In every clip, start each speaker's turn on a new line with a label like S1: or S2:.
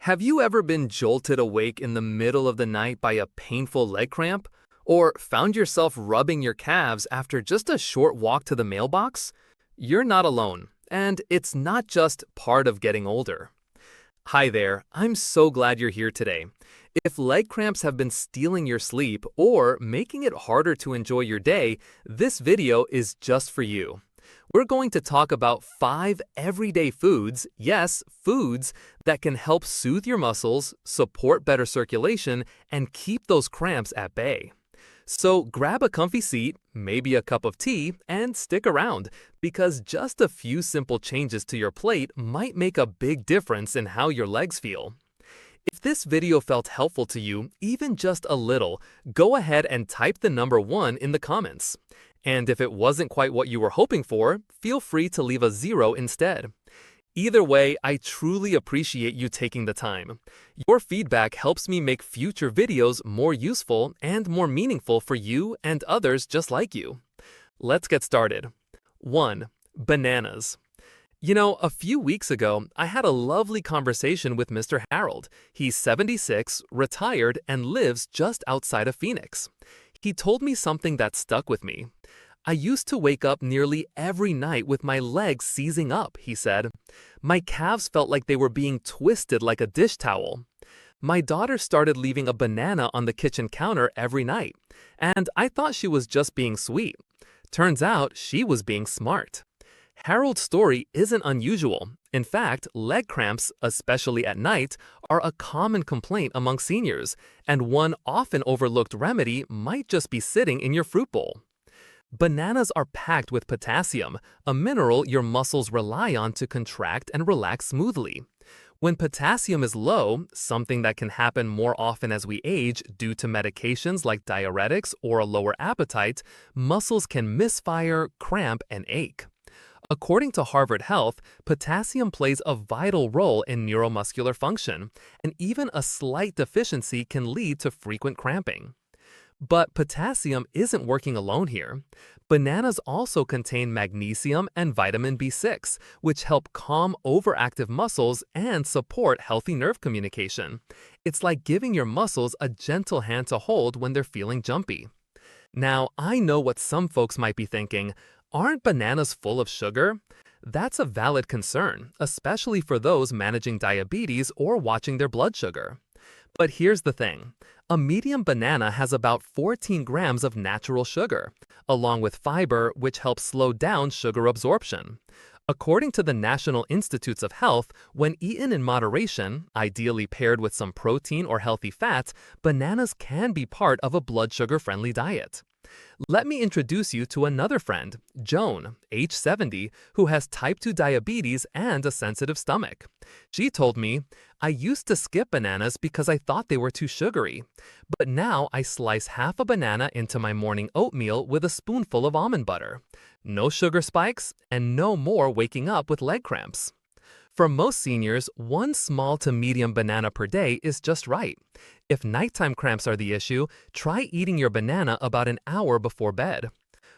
S1: Have you ever been jolted awake in the middle of the night by a painful leg cramp? Or found yourself rubbing your calves after just a short walk to the mailbox? You're not alone, and it's not just part of getting older. Hi there, I'm so glad you're here today. If leg cramps have been stealing your sleep or making it harder to enjoy your day, this video is just for you. We're going to talk about 5 everyday foods, yes, foods, that can help soothe your muscles, support better circulation, and keep those cramps at bay. So grab a comfy seat, maybe a cup of tea, and stick around, because just a few simple changes to your plate might make a big difference in how your legs feel. If this video felt helpful to you, even just a little, go ahead and type the number 1 in the comments. And if it wasn't quite what you were hoping for, feel free to leave a 0 instead. Either way, I truly appreciate you taking the time. Your feedback helps me make future videos more useful and more meaningful for you and others just like you. Let's get started. 1. Bananas. You know, a few weeks ago, I had a lovely conversation with Mr. Harold. He's 76, retired, and lives just outside of Phoenix. He told me something that stuck with me. I used to wake up nearly every night with my legs seizing up, he said. My calves felt like they were being twisted like a dish towel. My daughter started leaving a banana on the kitchen counter every night, and I thought she was just being sweet. Turns out she was being smart. Harold's story isn't unusual. In fact, leg cramps, especially at night, are a common complaint among seniors, and one often overlooked remedy might just be sitting in your fruit bowl. Bananas are packed with potassium, a mineral your muscles rely on to contract and relax smoothly. When potassium is low, something that can happen more often as we age due to medications like diuretics or a lower appetite, muscles can misfire, cramp, and ache. According to Harvard Health, potassium plays a vital role in neuromuscular function, and even a slight deficiency can lead to frequent cramping. But potassium isn't working alone here. Bananas also contain magnesium and vitamin B6, which help calm overactive muscles and support healthy nerve communication. It's like giving your muscles a gentle hand to hold when they're feeling jumpy. Now, I know what some folks might be thinking. Aren't bananas full of sugar? That's a valid concern, especially for those managing diabetes or watching their blood sugar. But here's the thing. A medium banana has about 14 grams of natural sugar, along with fiber, which helps slow down sugar absorption. According to the National Institutes of Health, when eaten in moderation, ideally paired with some protein or healthy fats, bananas can be part of a blood sugar-friendly diet. Let me introduce you to another friend, Joan, age 70, who has type 2 diabetes and a sensitive stomach. She told me, I used to skip bananas because I thought they were too sugary. But now I slice half a banana into my morning oatmeal with a spoonful of almond butter. No sugar spikes and no more waking up with leg cramps. For most seniors, 1 small to medium banana per day is just right. If nighttime cramps are the issue, try eating your banana about an hour before bed.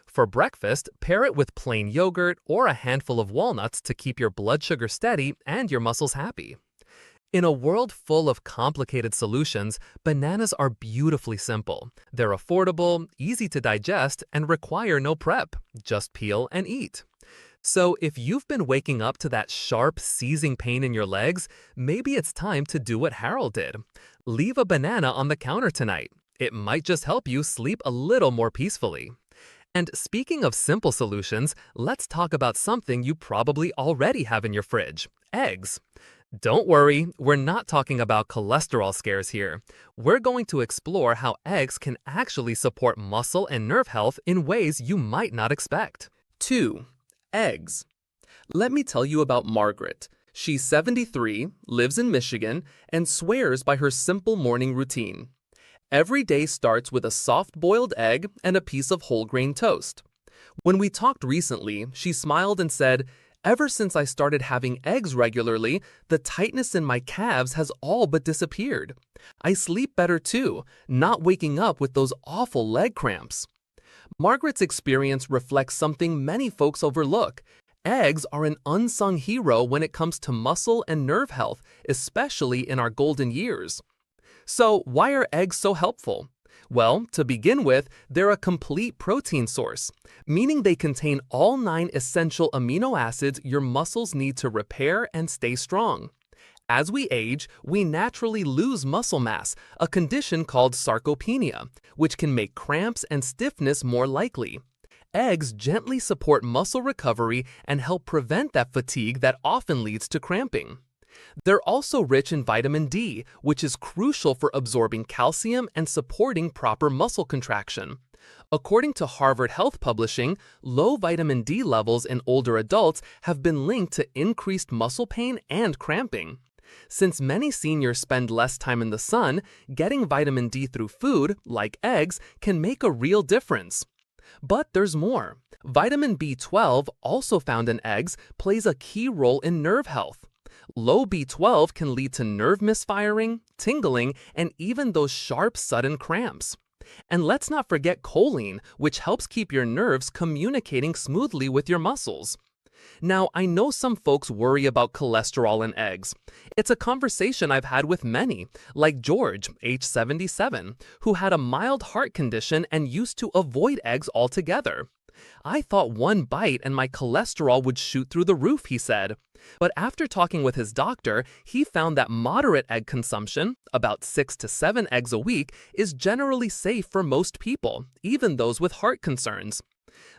S1: For breakfast, pair it with plain yogurt or a handful of walnuts to keep your blood sugar steady and your muscles happy. In a world full of complicated solutions, bananas are beautifully simple. They're affordable, easy to digest, and require no prep. Just peel and eat. So if you've been waking up to that sharp, seizing pain in your legs, maybe it's time to do what Harold did. Leave a banana on the counter tonight. It might just help you sleep a little more peacefully. And speaking of simple solutions, let's talk about something you probably already have in your fridge: eggs. Don't worry, we're not talking about cholesterol scares here. We're going to explore how eggs can actually support muscle and nerve health in ways you might not expect. 2. Eggs. Let me tell you about Margaret. She's 73, lives in Michigan, and swears by her simple morning routine. Every day starts with a soft-boiled egg and a piece of whole grain toast. When we talked recently, she smiled and said, "Ever since I started having eggs regularly, the tightness in my calves has all but disappeared. I sleep better too, not waking up with those awful leg cramps." Margaret's experience reflects something many folks overlook. Eggs are an unsung hero when it comes to muscle and nerve health, especially in our golden years. So, why are eggs so helpful? Well, to begin with, they're a complete protein source, meaning they contain all 9 essential amino acids your muscles need to repair and stay strong. As we age, we naturally lose muscle mass, a condition called sarcopenia, which can make cramps and stiffness more likely. Eggs gently support muscle recovery and help prevent that fatigue that often leads to cramping. They're also rich in vitamin D, which is crucial for absorbing calcium and supporting proper muscle contraction. According to Harvard Health Publishing, low vitamin D levels in older adults have been linked to increased muscle pain and cramping. Since many seniors spend less time in the sun, getting vitamin D through food, like eggs, can make a real difference. But there's more. Vitamin B12, also found in eggs, plays a key role in nerve health. Low B12 can lead to nerve misfiring, tingling, and even those sharp, sudden cramps. And let's not forget choline, which helps keep your nerves communicating smoothly with your muscles. Now, I know some folks worry about cholesterol in eggs. It's a conversation I've had with many, like George, age 77, who had a mild heart condition and used to avoid eggs altogether. I thought one bite and my cholesterol would shoot through the roof, he said. But after talking with his doctor, he found that moderate egg consumption, about 6 to 7 eggs a week, is generally safe for most people, even those with heart concerns.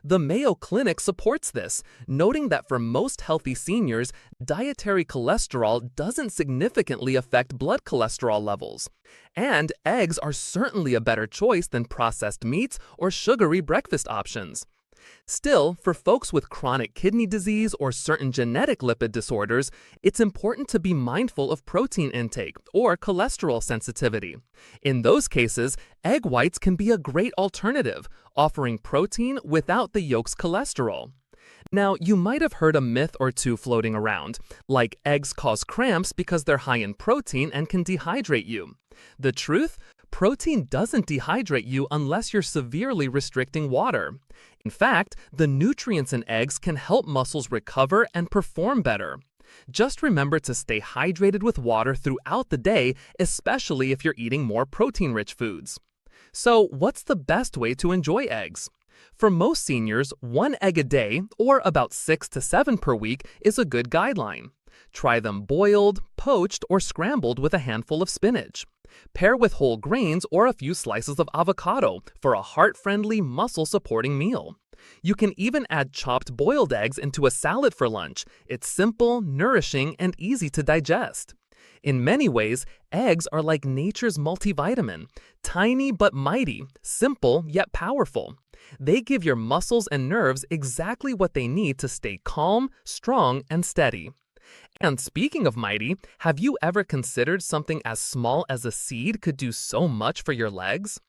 S1: The Mayo Clinic supports this, noting that for most healthy seniors, dietary cholesterol doesn't significantly affect blood cholesterol levels. And eggs are certainly a better choice than processed meats or sugary breakfast options. Still, for folks with chronic kidney disease or certain genetic lipid disorders, it's important to be mindful of protein intake or cholesterol sensitivity. In those cases, egg whites can be a great alternative, offering protein without the yolk's cholesterol. Now, you might have heard a myth or two floating around, like eggs cause cramps because they're high in protein and can dehydrate you. The truth? Protein doesn't dehydrate you unless you're severely restricting water. In fact, the nutrients in eggs can help muscles recover and perform better. Just remember to stay hydrated with water throughout the day, especially if you're eating more protein-rich foods. So, what's the best way to enjoy eggs? For most seniors, 1 egg a day, or about 6 to 7 per week, is a good guideline. Try them boiled, poached, or scrambled with a handful of spinach. Pair with whole grains or a few slices of avocado for a heart-friendly, muscle-supporting meal. You can even add chopped boiled eggs into a salad for lunch. It's simple, nourishing, and easy to digest. In many ways, eggs are like nature's multivitamin, tiny but mighty, simple yet powerful. They give your muscles and nerves exactly what they need to stay calm, strong, and steady. And speaking of mighty, have you ever considered something as small as a seed could do so much for your legs?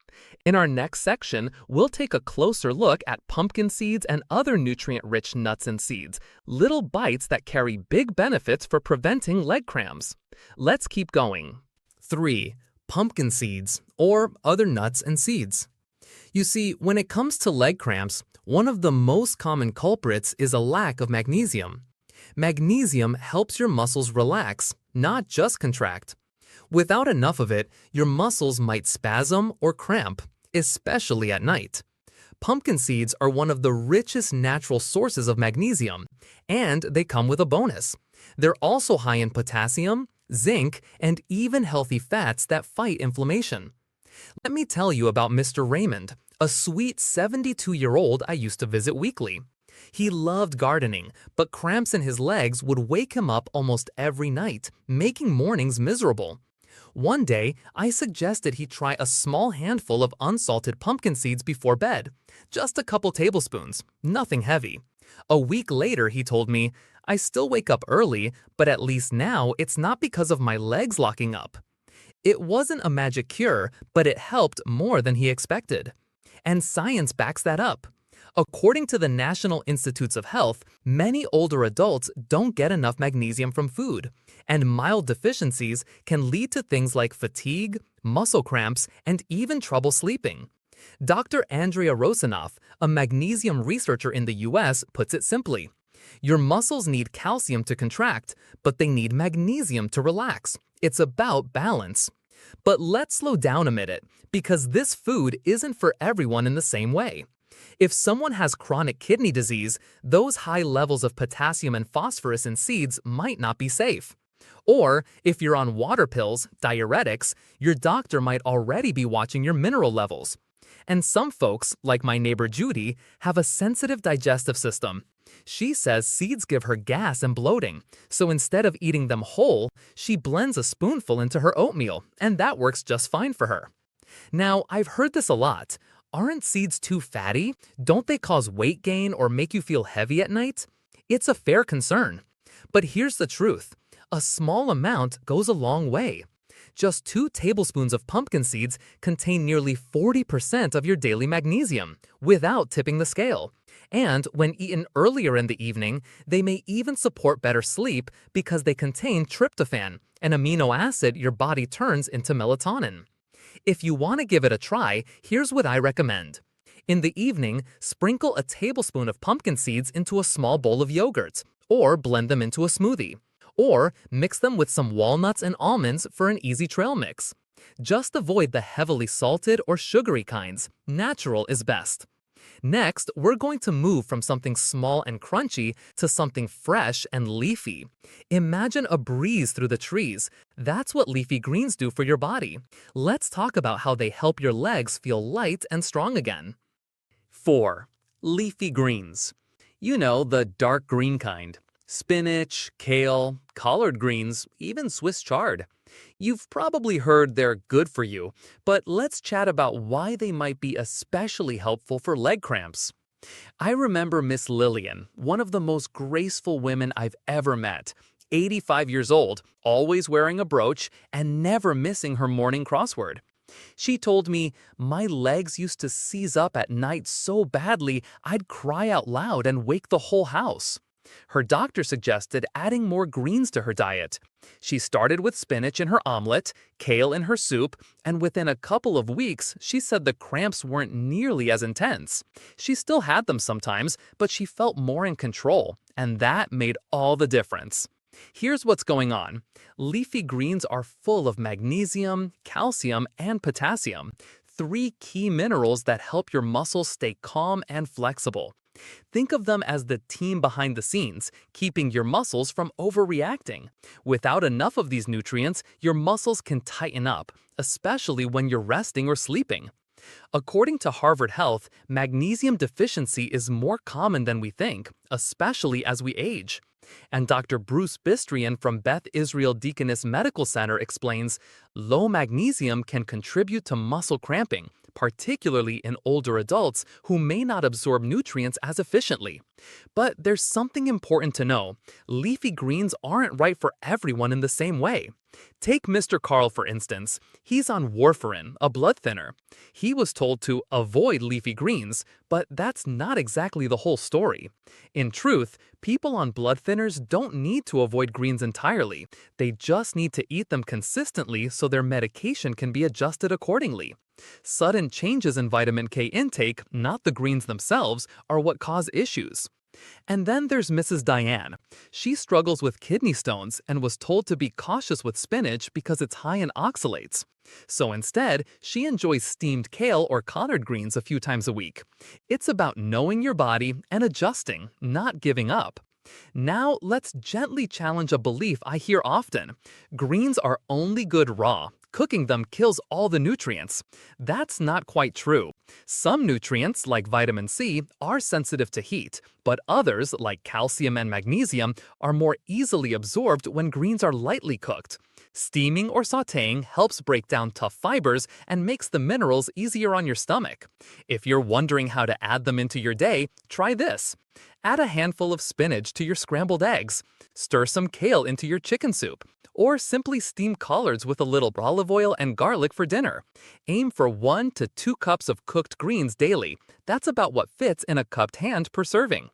S1: In our next section, we'll take a closer look at pumpkin seeds and other nutrient-rich nuts and seeds, little bites that carry big benefits for preventing leg cramps. Let's keep going. 3. Pumpkin seeds, or other nuts and seeds. You see, when it comes to leg cramps, one of the most common culprits is a lack of magnesium. Magnesium helps your muscles relax, not just contract. Without enough of it, your muscles might spasm or cramp, especially at night. Pumpkin seeds are one of the richest natural sources of magnesium, and they come with a bonus. They're also high in potassium, zinc, and even healthy fats that fight inflammation. Let me tell you about Mr. Raymond, a sweet 72-year-old I used to visit weekly. He loved gardening, but cramps in his legs would wake him up almost every night, making mornings miserable. One day, I suggested he try a small handful of unsalted pumpkin seeds before bed. Just a couple tablespoons, nothing heavy. A week later, he told me, "I still wake up early, but at least now it's not because of my legs locking up." It wasn't a magic cure, but it helped more than he expected. And science backs that up. According to the National Institutes of Health, many older adults don't get enough magnesium from food, and mild deficiencies can lead to things like fatigue, muscle cramps, and even trouble sleeping. Dr. Andrea Rosanoff, a magnesium researcher in the US, puts it simply: Your muscles need calcium to contract, but they need magnesium to relax. It's about balance. But let's slow down a minute, because this food isn't for everyone in the same way. If someone has chronic kidney disease, those high levels of potassium and phosphorus in seeds might not be safe. Or, if you're on water pills, diuretics, your doctor might already be watching your mineral levels. And some folks, like my neighbor Judy, have a sensitive digestive system. She says seeds give her gas and bloating, so instead of eating them whole, she blends a spoonful into her oatmeal, and that works just fine for her. Now, I've heard this a lot. Aren't seeds too fatty? Don't they cause weight gain or make you feel heavy at night? It's a fair concern. But here's the truth. A small amount goes a long way. Just 2 tablespoons of pumpkin seeds contain nearly 40% of your daily magnesium, without tipping the scale. And when eaten earlier in the evening, they may even support better sleep because they contain tryptophan, an amino acid your body turns into melatonin. If you want to give it a try, here's what I recommend. In the evening, sprinkle a tablespoon of pumpkin seeds into a small bowl of yogurt, or blend them into a smoothie. Or mix them with some walnuts and almonds for an easy trail mix. Just avoid the heavily salted or sugary kinds. Natural is best. Next, we're going to move from something small and crunchy to something fresh and leafy. Imagine a breeze through the trees. That's what leafy greens do for your body. Let's talk about how they help your legs feel light and strong again. 4. Leafy greens. You know, the dark green kind. Spinach, kale, collard greens, even Swiss chard. You've probably heard they're good for you, but let's chat about why they might be especially helpful for leg cramps. I remember Miss Lillian, one of the most graceful women I've ever met, 85 years old, always wearing a brooch, and never missing her morning crossword. She told me, "My legs used to seize up at night so badly I'd cry out loud and wake the whole house." Her doctor suggested adding more greens to her diet. She started with spinach in her omelet, kale in her soup, and within a couple of weeks, she said the cramps weren't nearly as intense. She still had them sometimes, but she felt more in control, and that made all the difference. Here's what's going on. Leafy greens are full of magnesium, calcium, and potassium, 3 key minerals that help your muscles stay calm and flexible. Think of them as the team behind the scenes, keeping your muscles from overreacting. Without enough of these nutrients, your muscles can tighten up, especially when you're resting or sleeping. According to Harvard Health, magnesium deficiency is more common than we think, especially as we age. And Dr. Bruce Bistrian from Beth Israel Deaconess Medical Center explains, low magnesium can contribute to muscle cramping, particularly in older adults who may not absorb nutrients as efficiently. But there's something important to know. Leafy greens aren't right for everyone in the same way. Take Mr. Carl, for instance. He's on warfarin, a blood thinner. He was told to avoid leafy greens, but that's not exactly the whole story. In truth, people on blood thinners don't need to avoid greens entirely. They just need to eat them consistently so their medication can be adjusted accordingly. Sudden changes in vitamin K intake, not the greens themselves, are what cause issues. And then there's Mrs. Diane. She struggles with kidney stones and was told to be cautious with spinach because it's high in oxalates. So instead, she enjoys steamed kale or collard greens a few times a week. It's about knowing your body and adjusting, not giving up. Now, let's gently challenge a belief I hear often. Greens are only good raw. Cooking them kills all the nutrients. That's not quite true. Some nutrients, like vitamin C, are sensitive to heat, but others, like calcium and magnesium, are more easily absorbed when greens are lightly cooked. Steaming or sautéing helps break down tough fibers and makes the minerals easier on your stomach. If you're wondering how to add them into your day, try this. Add a handful of spinach to your scrambled eggs. Stir some kale into your chicken soup. Or simply steam collards with a little olive oil and garlic for dinner. Aim for 1 to 2 cups of cooked greens daily. That's about what fits in a cupped hand per serving.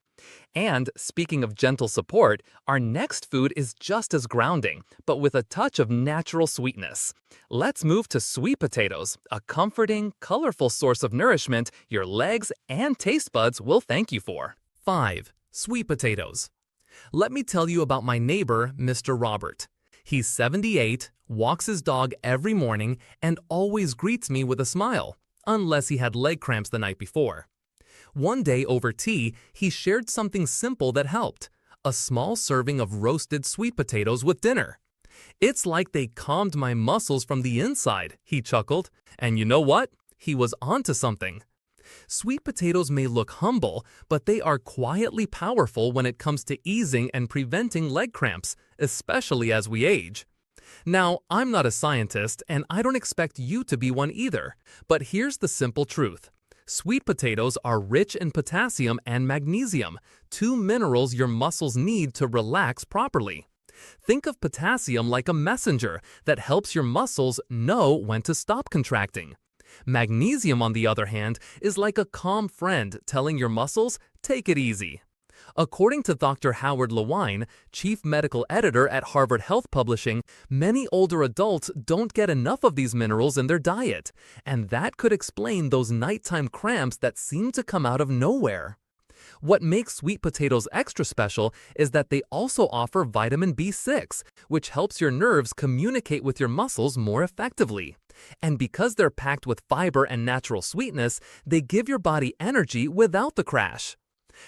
S1: And speaking of gentle support, our next food is just as grounding, but with a touch of natural sweetness. Let's move to sweet potatoes, a comforting, colorful source of nourishment your legs and taste buds will thank you for. 5. Sweet potatoes. Let me tell you about my neighbor, Mr. Robert. He's 78, walks his dog every morning, and always greets me with a smile, unless he had leg cramps the night before. One day over tea, he shared something simple that helped: a small serving of roasted sweet potatoes with dinner. "It's like they calmed my muscles from the inside," he chuckled. And you know what? He was onto something. Sweet potatoes may look humble, but they are quietly powerful when it comes to easing and preventing leg cramps, especially as we age. Now, I'm not a scientist, and I don't expect you to be one either, but here's the simple truth. Sweet potatoes are rich in potassium and magnesium, two minerals your muscles need to relax properly. Think of potassium like a messenger that helps your muscles know when to stop contracting. Magnesium, on the other hand, is like a calm friend telling your muscles, "Take it easy." According to Dr. Howard Lewine, chief medical editor at Harvard Health Publishing, many older adults don't get enough of these minerals in their diet, and that could explain those nighttime cramps that seem to come out of nowhere. What makes sweet potatoes extra special is that they also offer vitamin B6, which helps your nerves communicate with your muscles more effectively. And because they're packed with fiber and natural sweetness, they give your body energy without the crash.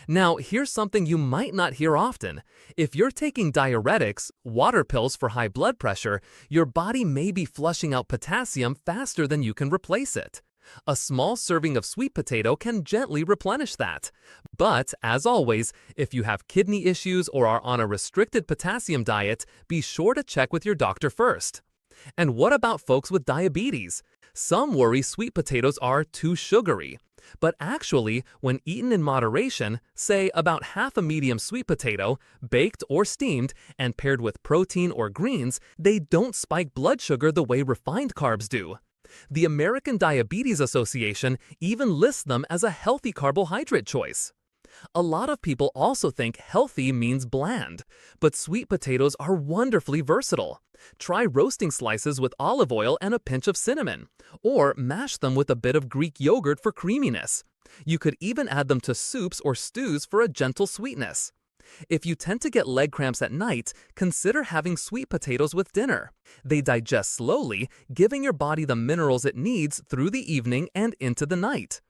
S1: Now, here's something you might not hear often. If you're taking diuretics, water pills for high blood pressure, your body may be flushing out potassium faster than you can replace it. A small serving of sweet potato can gently replenish that. But, as always, if you have kidney issues or are on a restricted potassium diet, be sure to check with your doctor first. And what about folks with diabetes? Some worry sweet potatoes are too sugary. But actually, when eaten in moderation, say about half a medium sweet potato, baked or steamed, and paired with protein or greens, they don't spike blood sugar the way refined carbs do. The American Diabetes Association even lists them as a healthy carbohydrate choice. A lot of people also think healthy means bland, but sweet potatoes are wonderfully versatile. Try roasting slices with olive oil and a pinch of cinnamon, or mash them with a bit of Greek yogurt for creaminess. You could even add them to soups or stews for a gentle sweetness. If you tend to get leg cramps at night, consider having sweet potatoes with dinner. They digest slowly, giving your body the minerals it needs through the evening and into the night.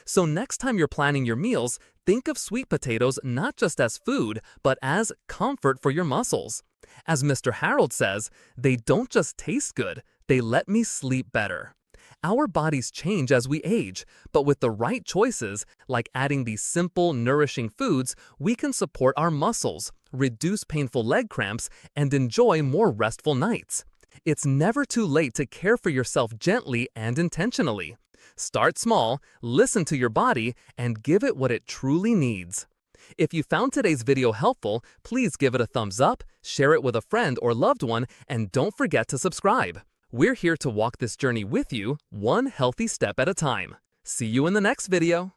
S1: So next time you're planning your meals, think of sweet potatoes not just as food, but as comfort for your muscles. As Mr. Harold says, "They don't just taste good, they let me sleep better." Our bodies change as we age, but with the right choices, like adding these simple, nourishing foods, we can support our muscles, reduce painful leg cramps, and enjoy more restful nights. It's never too late to care for yourself gently and intentionally. Start small, listen to your body, and give it what it truly needs. If you found today's video helpful, please give it a thumbs up, share it with a friend or loved one, and don't forget to subscribe. We're here to walk this journey with you, one healthy step at a time. See you in the next video.